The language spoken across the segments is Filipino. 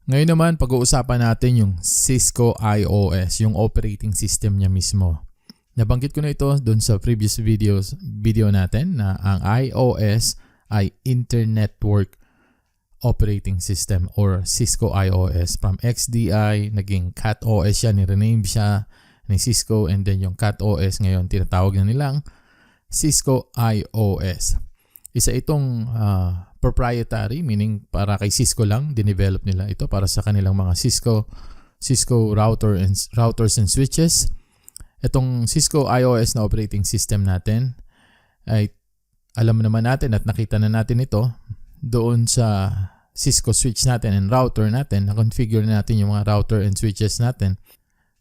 Ngayon naman, pag-uusapan natin yung Cisco iOS, yung operating system niya mismo. Nabanggit ko na ito doon sa previous video natin na ang iOS ay Internet-Work Operating System or Cisco iOS. From XDI, naging CatOS siya, ni-rename siya ni Cisco, and then yung CatOS ngayon tinatawag na nilang Cisco iOS. Isa itong proprietary, meaning para kay Cisco lang, dinevelop nila ito para sa kanilang mga Cisco routers and switches. Itong Cisco iOS na operating system natin ay alam naman natin at nakita na natin ito doon sa Cisco switch natin and router natin. Na-configure natin yung mga router and switches natin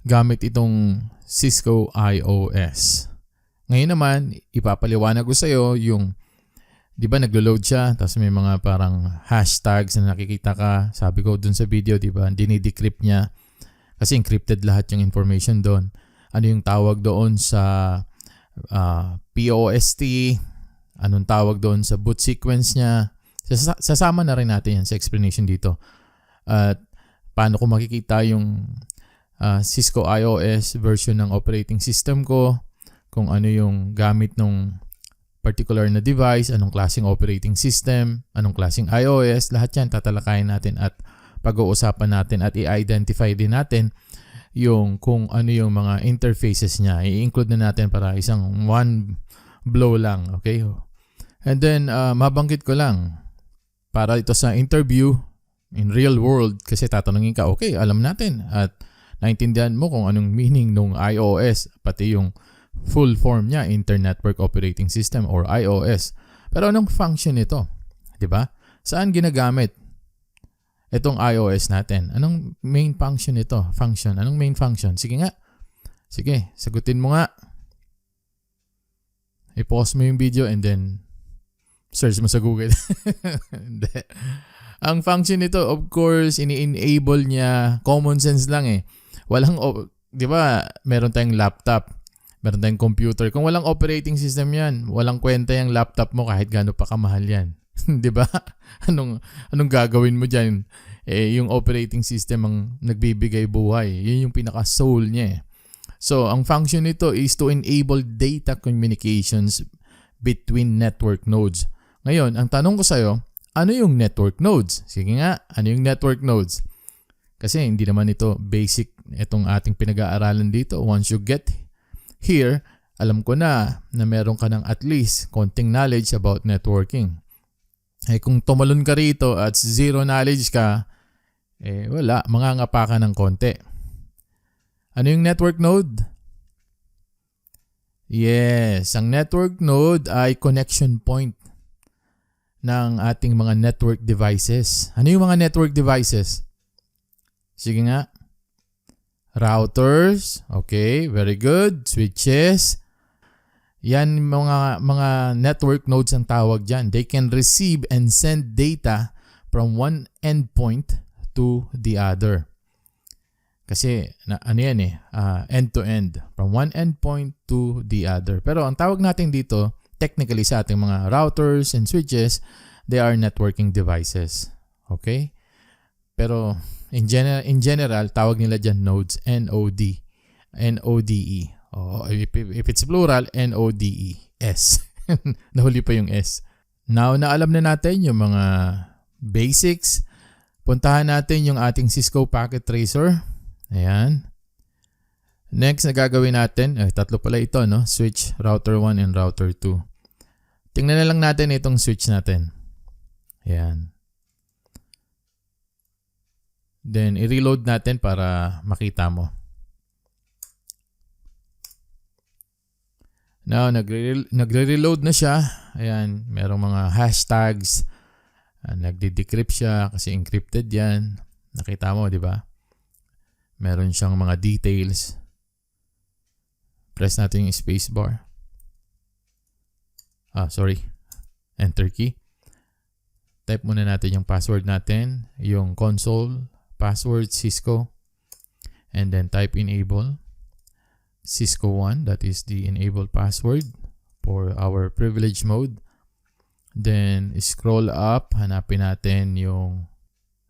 gamit itong Cisco iOS. Ngayon naman, ipapaliwanag ko sa iyo yung, di ba naglo-load siya, tapos may mga parang hashtags na nakikita ka. Sabi ko dun sa video, di ba, dinidecrypt niya kasi encrypted lahat yung information doon. Ano yung tawag doon sa POST, anong tawag doon sa boot sequence niya. Sasama na rin natin yan sa explanation dito. At paano ko makikita yung Cisco iOS version ng operating system ko, kung ano yung gamit ng particular na device, anong klaseng operating system, anong klaseng iOS, lahat yan tatalakayin natin at pag-uusapan natin at i-identify din natin yung kung ano yung mga interfaces niya. I-include na natin para isang one blow lang, okay? And then, mabanggit ko lang, para ito sa interview in real world, kasi tatanungin ka, okay, alam natin at naintindihan mo kung anong meaning ng iOS, pati yung full form niya, Internet Network Operating System or iOS. Pero anong function ito? 'Di ba? Saan ginagamit itong iOS natin? Anong main function ito? Anong main function? Sige nga. Sige, sagutin mo nga. I-pause mo yung video and then search mo sa Google. Hindi. Ang function nito, of course, ini-enable niya. Common sense lang eh. Walang, 'di ba, meron tayong laptop, meron tayong computer. Kung walang operating system yan, walang kwenta yung laptop mo kahit gaano pa kamahal yan. 'Di ba? Anong gagawin mo diyan? Yung operating system ang nagbibigay buhay. Yun yung pinaka-soul niya eh. So, ang function nito is to enable data communications between network nodes. Ngayon, ang tanong ko sa'yo, ano yung network nodes? Sige nga, ano yung network nodes? Kasi hindi naman ito basic itong ating pinag-aaralan dito. Once you get here, alam ko na meron ka ng at least konting knowledge about networking. Kung tumalon ka rito at zero knowledge ka, wala, mangangapa ka ng konti. Ano yung network node? Yes, ang network node ay connection point ng ating mga network devices. Ano yung mga network devices? Sige nga. Routers. Okay, very good. Switches. Yan mga network nodes ang tawag dyan. They can receive and send data from one endpoint to the other. Kasi ano yan end-to-end. From one endpoint to the other. Pero ang tawag natin dito, technically sa ating mga routers and switches, they are networking devices. Okay? Pero in general, tawag nila dyan nodes, N-O-D-E. If it's plural, N-O-D-E-S. Nahuli pa yung S. Now, na alam na natin yung mga basics. Puntahan natin yung ating Cisco Packet Tracer. Ayan. Next na gagawin natin, tatlo pala ito, no? Switch, router 1 and router 2. Tingnan na lang natin itong switch natin. Ayan. Then, i-reload natin para makita mo. Now, nagre-reload na siya. Ayan, merong mga hashtags. Nagde-decrypt siya kasi encrypted yan. Nakita mo, di ba? Meron siyang mga details. Press natin yung spacebar. Enter key. Type muna natin yung password natin. Yung console password Cisco. And then type enable. Cisco 1, that is the enable password for our privilege mode. Then scroll up, hanapin natin yung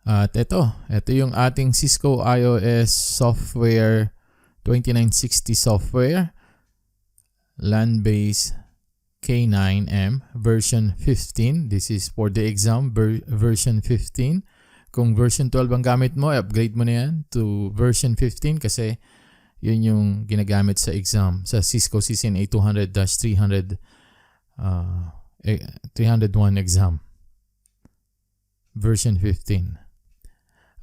At ito yung ating Cisco iOS software 2960 software, LAN-based K9M version 15. This is for the exam version 15. Kung version 12 ang gamit mo, upgrade mo na yan to version 15 kasi yun yung ginagamit sa exam sa Cisco CCNA 200-300 301 exam version 15.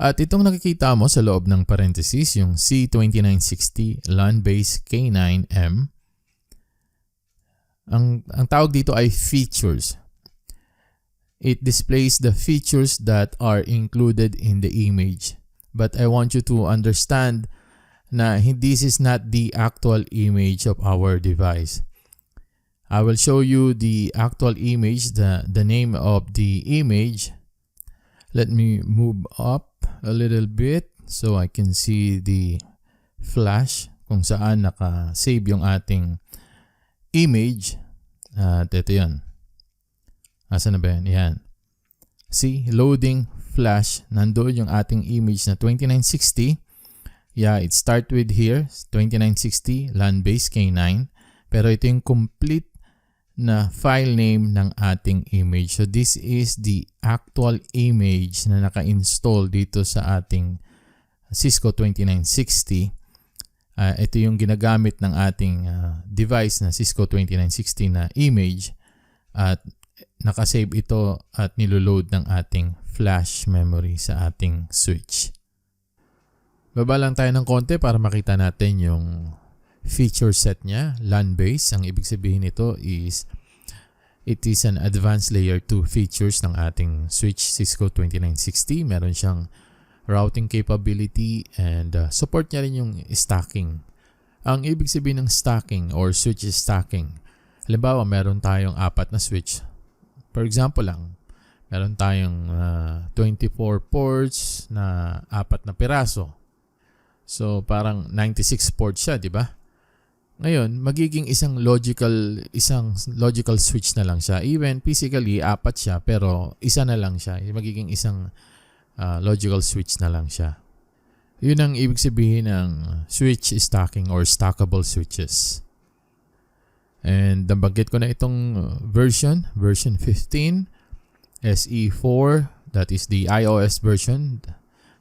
At itong nakikita mo sa loob ng parenthesis, yung C2960 LAN-based K9M, ang tawag dito ay features. It displays the features that are included in the image. But I want you to understand na this is not the actual image of our device. I will show you the actual image, the name of the image. Let me move up a little bit so I can see the flash kung saan naka-save yung ating image. At ito yun. Asa na ba yan? Yan. See, loading flash. Nandoon yung ating image na 2960. Yeah, it start with here, 2960 LAN-based K9. Pero ito yung complete na file name ng ating image. So this is the actual image na naka-install dito sa ating Cisco 2960. Ito yung ginagamit ng ating device na Cisco 2960 na image at nakasave ito at niloload ng ating flash memory sa ating switch. Baba lang tayo ng konti para makita natin yung feature set niya, LAN-based. Ang ibig sabihin nito is it is an advanced layer 2 features ng ating switch Cisco 2960. Meron siyang routing capability and support niya rin yung stacking. Ang ibig sabihin ng stacking or switch stacking, halimbawa meron tayong 4 na switch. For example lang, meron tayong 24 ports na 4 na piraso. So parang 96 ports siya, di ba? Ngayon, magiging isang logical switch na lang siya. Even physically, 4 siya, pero isa na lang siya. Magiging isang logical switch na lang siya. Yun ang ibig sabihin ng switch stacking or stackable switches. And nabanggit ko na itong version 15, SE4, that is the iOS version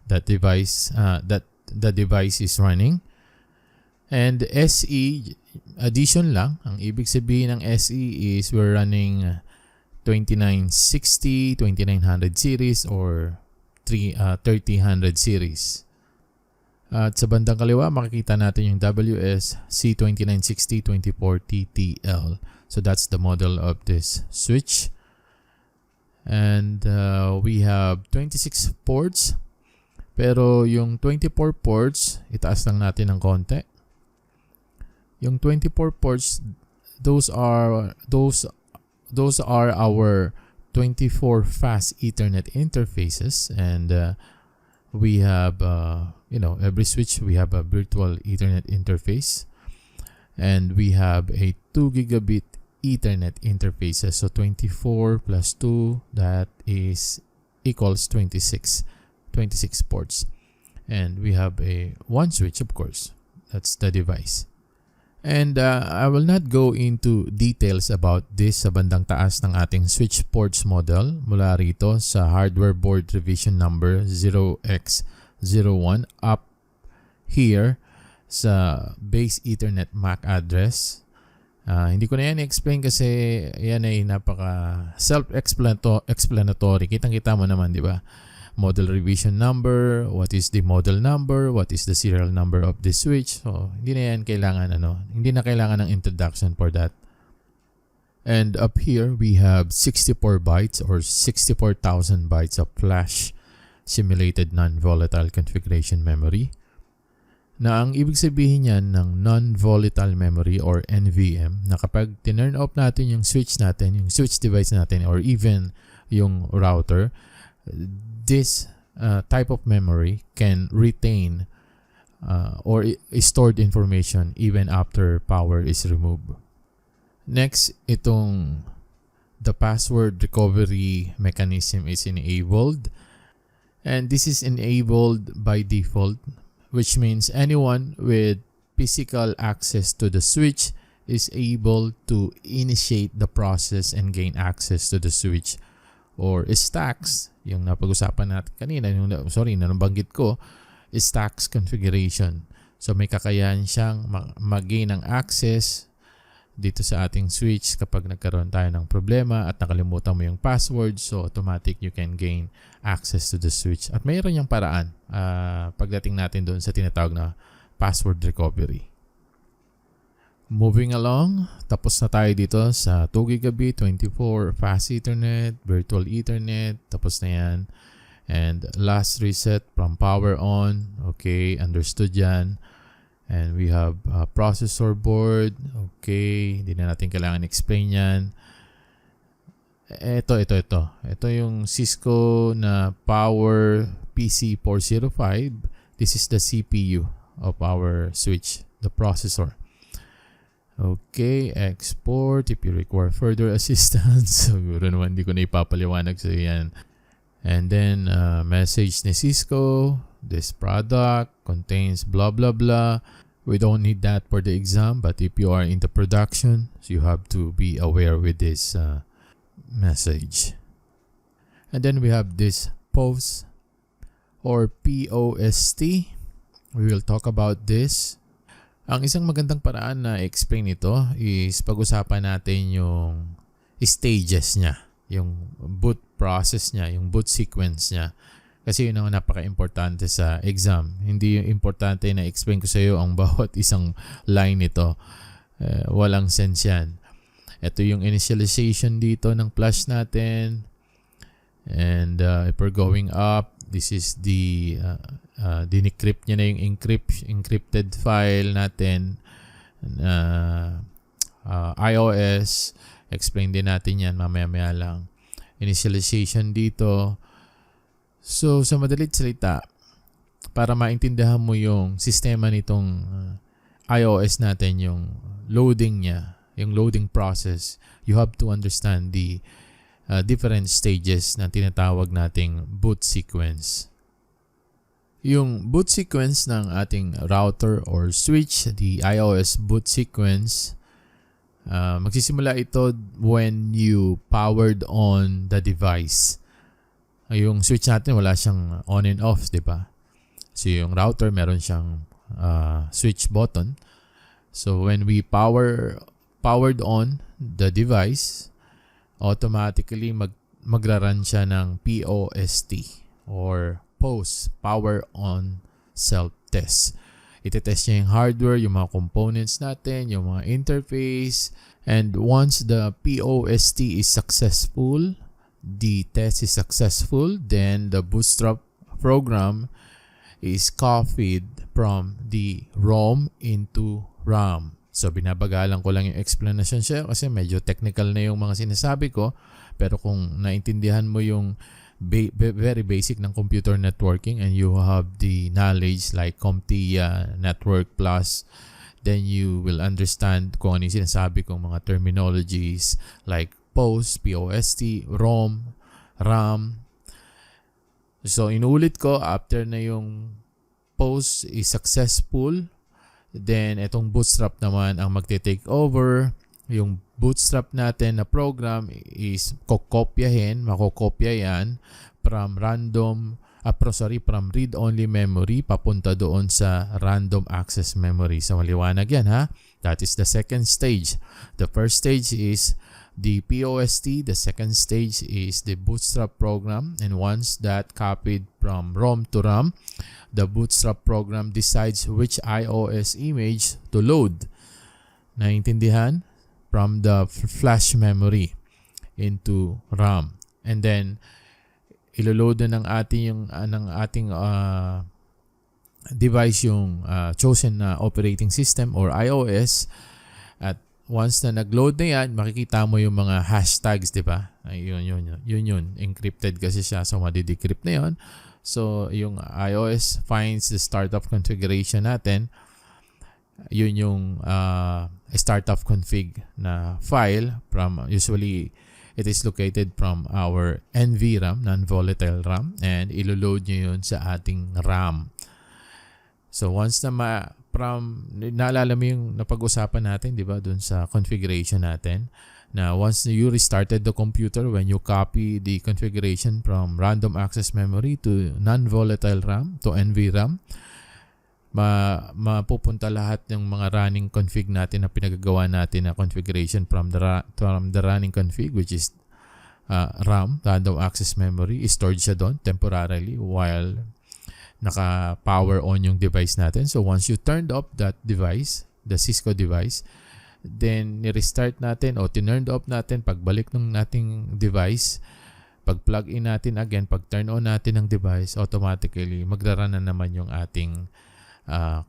that the device is running. And SE addition lang. Ang ibig sabihin ng SE is we're running 2960, 2900 series or 3000 series. At sa bandang kaliwa, makikita natin yung WS-C2960-24TTL. So that's the model of this switch. And we have 26 ports. Pero yung 24 ports, itaas lang natin ng konti. Yung 24 ports, those are our 24 fast Ethernet interfaces, and we have every switch we have a virtual Ethernet interface, and we have a 2 gigabit Ethernet interfaces. So 24 plus 2, that is equals 26 ports, and we have a one switch, of course, that's the device. And I will not go into details about this sa bandang taas ng ating switch ports model mula rito sa hardware board revision number 0x01 up here sa base Ethernet MAC address. Hindi ko na yan i-explain kasi yan ay napaka self-explanatory. Kitang-kita mo naman, di ba? Model revision number, what is the model number, what is the serial number of the switch. So, hindi na kailangan ng introduction for that. And up here, we have 64 bytes or 64,000 bytes of flash simulated non-volatile configuration memory. Na ang ibig sabihin niyan ng non-volatile memory or NVM, na kapag tinurn off natin yung switch device natin, or even yung router, this type of memory can retain or stored information even after power is removed. Next, the password recovery mechanism is enabled. And this is enabled by default, which means anyone with physical access to the switch is able to initiate the process and gain access to the switch. Or stacks, yung napag-usapan natin kanina, nabanggit ko, stacks configuration. So may kakayahan siyang mag-gain ng access dito sa ating switch kapag nagkaroon tayo ng problema at nakalimutan mo yung password, so automatic you can gain access to the switch. At mayroon yung paraan pagdating natin doon sa tinatawag na password recovery. Moving along, tapos na tayo dito sa 2 gigabit, 24 fast Ethernet, virtual Ethernet, tapos na yan. And last reset from power on, okay, understood yan. And we have processor board, okay, hindi na natin kailangan explain yan. Ito yung Cisco na Power PC405. This is the CPU of our switch, the processor. Okay, export if you require further assistance. Siguro naman hindi ko na ipapaliwanag sa yan. And then message ni Cisco, this product contains blah blah blah. We don't need that for the exam, but if you are in the production, so you have to be aware with this message. And then we have this post or POST. We will talk about this. Ang isang magandang paraan na explain ito is pag-usapan natin yung stages niya, yung boot process niya, yung boot sequence niya. Kasi yun ang napaka-importante sa exam. Hindi yung importante na explain ko sa iyo ang bawat isang line nito. Walang sense yan. Ito yung initialization dito ng flash natin. And if we're going up, this is the decrypt niya na yung encrypted file natin. iOS. Explain din natin yan mamaya-maya lang. Initialization dito. So, sa madalit salita, para maintindihan mo yung sistema nitong iOS natin, yung loading niya, yung loading process, you have to understand the different stages na tinatawag nating boot sequence. Yung boot sequence ng ating router or switch, the iOS boot sequence, magsisimula ito when you powered on the device. Yung switch natin wala siyang on and off, di ba? So yung router meron siyang switch button. So when we powered on the device, automatically magra-run siya ng POST or post power on self-test. Ite-test niya yung hardware, yung mga components natin, yung mga interface. And once the POST is successful, the test is successful, then the bootstrap program is copied from the ROM into RAM. So binabagalan ko lang yung explanation siya kasi medyo technical na yung mga sinasabi ko. Pero kung naintindihan mo yung very basic ng computer networking and you have the knowledge like CompTIA, Network Plus, then you will understand kung ano yung sinasabi kong mga terminologies like POST, ROM, RAM. So inuulit ko, after na yung POST is successful, then itong bootstrap naman ang magte-take over. Yung bootstrap natin na program is makokopya yan from from read-only memory papunta doon sa random access memory. So maliwanag yan ha. That is the second stage. The first stage is the POST. The second stage is the bootstrap program. And once that copied from ROM to RAM, the bootstrap program decides which iOS image to load. Naintindihan? From the flash memory into RAM. And then iloload na ng ating device yung chosen na operating system or iOS. At once na nag-load na yan, makikita mo yung mga hashtags, di ba? Yun. Encrypted kasi siya, so madi-decrypt na yun. So yung iOS finds the startup configuration natin. Yun yung startup config na file from usually it is located from our NVRAM, non-volatile RAM, and iloload nyo yun sa ating RAM. So once na naalala mo yung napag-usapan natin, di ba, dun sa configuration natin, na once you restarted the computer, when you copy the configuration from random access memory to non-volatile RAM, to NVRAM, mapupunta lahat ng mga running config natin na pinagagawa natin na configuration from the running config, which is RAM, random access memory, stored siya doon temporarily while naka-power on yung device natin. So once you turned off that device, the Cisco device, then ni-restart natin o tinurned off natin, pagbalik ng nating device, pag-plug in natin again, pag-turn on natin ng device, automatically magra-run na naman yung ating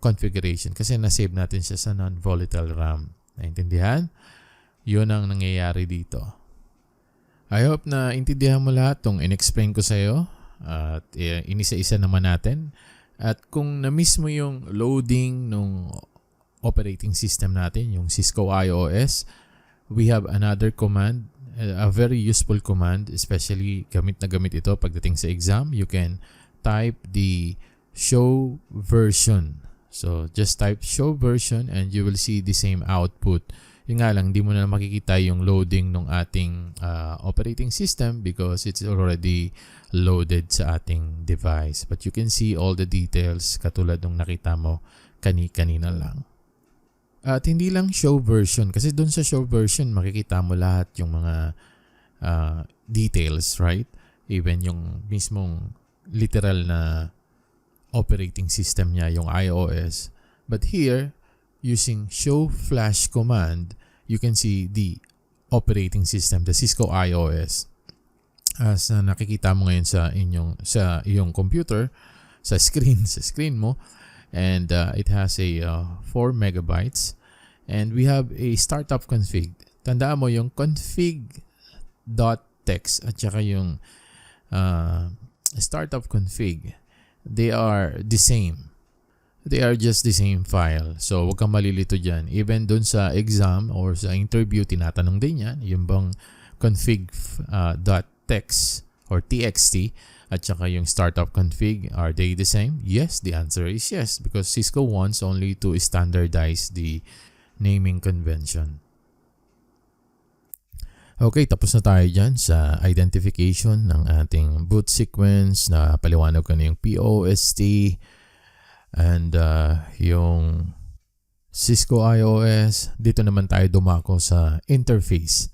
configuration kasi na-save natin siya sa non-volatile RAM. Naintindihan? Yun ang nangyayari dito. I hope na intindihan mo lahat tong in-explain ko sa iyo at inisa-isa naman natin. At kung na-miss mo yung loading ng operating system natin, yung Cisco iOS, we have another command, a very useful command, especially gamit na gamit ito pagdating sa exam. You can type the show version. So just type show version and you will see the same output. Yun nga lang, hindi mo na makikita yung loading ng ating operating system because it's already loaded sa ating device. But you can see all the details katulad ng nakita mo kanina lang. At hindi lang show version, kasi dun sa show version makikita mo lahat yung mga details, right? Even yung mismong literal na operating system niya, yung iOS. But here, using show flash command, you can see the operating system, the Cisco iOS. As nakikita mo ngayon sa iyong computer, sa screen mo, and it has a 4 megabytes, and we have a startup config. Tandaan mo yung config.txt at saka yung startup config. They are the same. They are just the same file. So, huwag kang malilito dyan. Even dun sa exam or sa interview, tinatanong din yan. Yung bang config.txt or txt at saka yung startup config, are they the same? Yes, the answer is yes. Because Cisco wants only to standardize the naming convention. Okay, tapos na tayo dyan sa identification ng ating boot sequence. Na paliwanag ko na yung POST and yung Cisco iOS. Dito naman tayo dumako sa interface